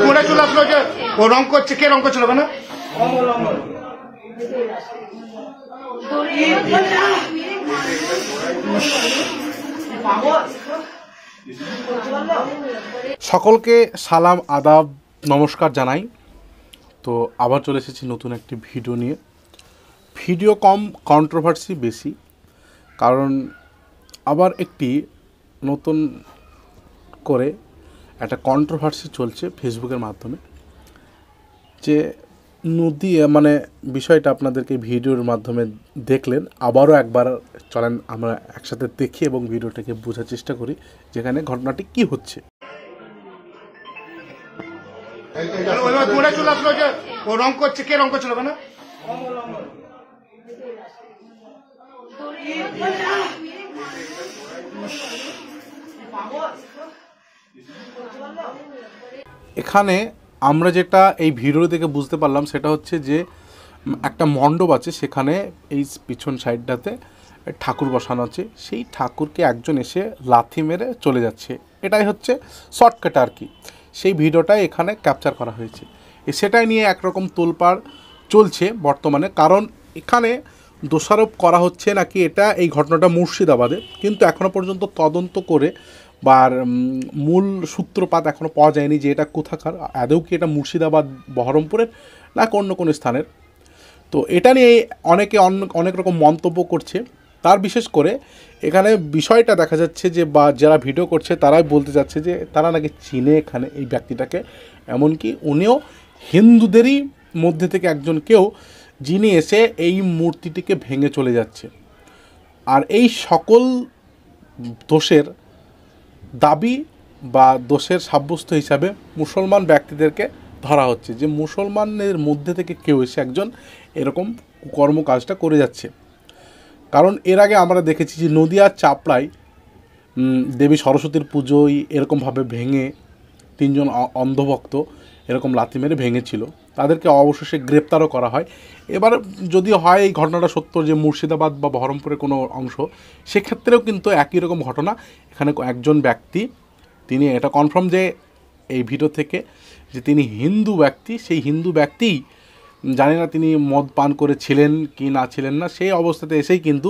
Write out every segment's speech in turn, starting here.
মনে চলে আসলো যে ও রং করছে, কে রং করছিল কেন? সকলকে সালাম, আদাব, নমস্কার জানাই। তো আবার চলে এসেছি নতুন একটি ভিডিও নিয়ে। ভিডিও কম, কন্ট্রোভার্সি বেশি, কারণ আবার একটি নতুন করে একটা কন্ট্রোভার্সি চলছে ফেসবুকের মাধ্যমে, যে নদী বিষয়টা আপনাদেরকে ভিডিওর মাধ্যমে দেখলেন। আবারও একবার চলেন আমরা একসাথে দেখি এবং ভিডিওটাকে বোঝার চেষ্টা করি যেখানে ঘটনাটি কি হচ্ছে। মনে চলে আসলো যে ও রং করছে, কে রং করছিল কেন? এখানে আমরা যেটা এই ভিডিও থেকে বুঝতে পারলাম সেটা হচ্ছে যে একটা মণ্ডপ আছে, সেখানে এই পিছন সাইডটাতে ঠাকুর বসানো আছে। সেই ঠাকুরকে একজন এসে লাথি মেরে চলে যাচ্ছে, এটাই হচ্ছে শর্টকাট আর কি। সেই ভিডিওটাই এখানে ক্যাপচার করা হয়েছে। সেটাই নিয়ে একরকম তোলপাড় চলছে বর্তমানে, কারণ এখানে দোষারোপ করা হচ্ছে নাকি এটা এই ঘটনাটা মুর্শিদাবাদে, কিন্তু এখনও পর্যন্ত তদন্ত করে বা মূল সূত্রপাত এখনও পাওয়া যায়নি যে এটা কোথাকার, আদৌ কি এটা মুর্শিদাবাদ বহরমপুরের না অন্য কোনো স্থানের। তো এটা নিয়ে অনেকে অনেক রকম মন্তব্য করছে। তার বিশেষ করে এখানে বিষয়টা দেখা যাচ্ছে যে বা যারা ভিডিও করছে তারাই বলতে যাচ্ছে যে তারা নাকি চিনে এখানে এই ব্যক্তিটাকে, এমনকি উনিও হিন্দুদেরই মধ্যে থেকে একজন কেউ, যিনি এসে এই মূর্তিটিকে ভেঙে চলে যাচ্ছে। আর এই সকল দোষের দাবি বা দোষের সাব্যস্ত হিসাবে মুসলমান ব্যক্তিদেরকে ধরা হচ্ছে, যে মুসলমানের মধ্যে থেকে কেউ এসে একজন এরকম কর্মকাজটা করে যাচ্ছে। কারণ এর আগে আমরা দেখেছি যে নদিয়ার চাপড়ায় দেবী সরস্বতীর পুজোয় এরকমভাবে ভেঙে তিনজন অন্ধভক্ত এরকম লাথি মেরে ভেঙেছিল, তাদেরকে অবশেষে গ্রেপ্তারও করা হয়। এবার যদি হয় এই ঘটনাটা সত্য যে মুর্শিদাবাদ বা বহরমপুরের কোনো অংশ, সেক্ষেত্রেও কিন্তু একই রকম ঘটনা। এখানে একজন ব্যক্তি, তিনি এটা কনফার্ম যে এই ভিডিও থেকে যে তিনি হিন্দু ব্যক্তি, সেই হিন্দু ব্যক্তি জানি না তিনি মদ পান করেছিলেন কি না ছিলেন না, সেই অবস্থাতে এসেই কিন্তু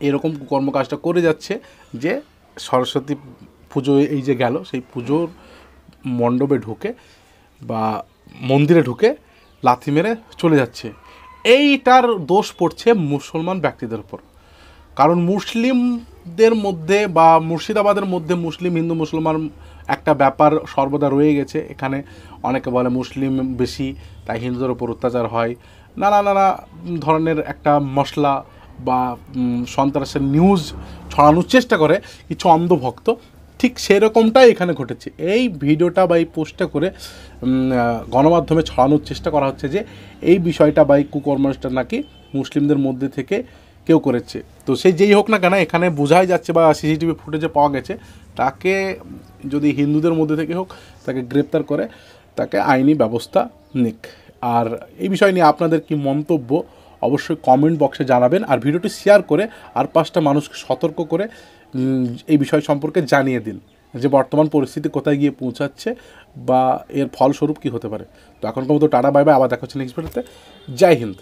এরকম কর্মকাজটা করে যাচ্ছে, যে সরস্বতী পুজো এই যে গেল, সেই পুজোর মণ্ডপে ঢুকে বা মন্দিরে ঢুকে লাথি মেরে চলে যাচ্ছে। এইটার দোষ পড়ছে মুসলমান ব্যক্তিদের উপর। কারণ মুসলিমদের মধ্যে বা মুর্শিদাবাদের মধ্যে মুসলিম হিন্দু মুসলমান একটা ব্যাপার সর্বদা রয়ে গেছে। এখানে অনেকে বলে মুসলিম বেশি তাই হিন্দুদের উপর অত্যাচার হয়, নানা নানা ধরনের একটা মশলা বা সন্ত্রাসের নিউজ ছড়ানোর চেষ্টা করে কিছু অন্ধভক্ত। ঠিক সেরকমটাই এখানে ঘটেছে। এই ভিডিওটা বা এই পোস্টটা করে গণমাধ্যমে ছড়ানোর চেষ্টা করা হচ্ছে যে এই বিষয়টা বা এই কুকর্মটা নাকি মুসলিমদের মধ্যে থেকে কেউ করেছে। তো সেই যেই হোক না কেন, এখানে বোঝাই যাচ্ছে বা সিসিটিভি ফুটেজে পাওয়া গেছে, তাকে যদি হিন্দুদের মধ্যে থেকে হোক তাকে গ্রেপ্তার করে তাকে আইনি ব্যবস্থা নিক। আর এই বিষয় নিয়ে আপনাদের কি মন্তব্য অবশ্যই কমেন্ট বক্সে জানাবেন। আর ভিডিওটি শেয়ার করে আর 5টা মানুষকে সতর্ক করে এই বিষয় সম্পর্কে জানিয়ে দিন যে বর্তমান পরিস্থিতি কোথায় গিয়ে পৌঁছাচ্ছে বা এর ফলস্বরূপ কী হতে পারে। তো এখনকার মতো টাটা, বাই বাই, আবার দেখা হচ্ছে নেক্সট ভিডিওতে। জয় হিন্দ।